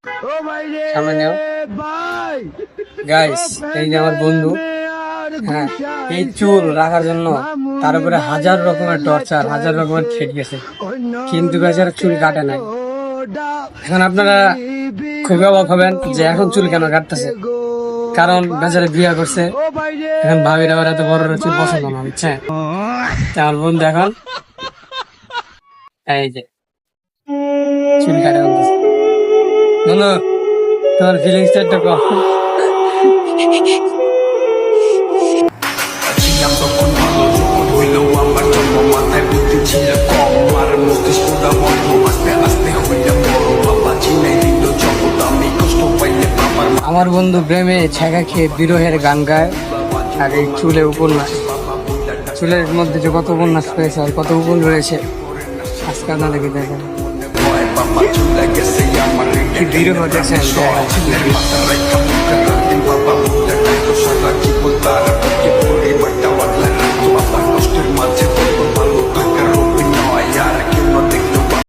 সামনে নেও গাইস, এই যে আমার বন্ধু। হ্যাঁ, এই চুল রাখার জন্য তার উপরে হাজার রকমের টর্চার, হাজার রকমের খেট গেছে, কিন্তু বেচার চুল কাটে নাই। এখন আপনারা খুবই অবাক হবেন যে এখন চুল কেন কাটতেছে, কারণ বেচারা বিয়ে করছে। এখন ভাবির আবার এত বড় চুল পছন্দ না, বুঝছেন? আমার বন্ধু এখন এই যে চুল কাটে বলতেছে। বন্ধু, তোমার ফিলিংসটা একটু কম। আমার বন্ধু প্রেমে ছেঁকা খেয়ে বিরহের গান গায়, আর এই চুলে উপন্যাস, চুলের মধ্যে যে কত উপন্যাস রয়েছে আর কত উপন রয়েছে আজকে আপনাদেরকে দেখেন। কি বিরহ দেখছেন।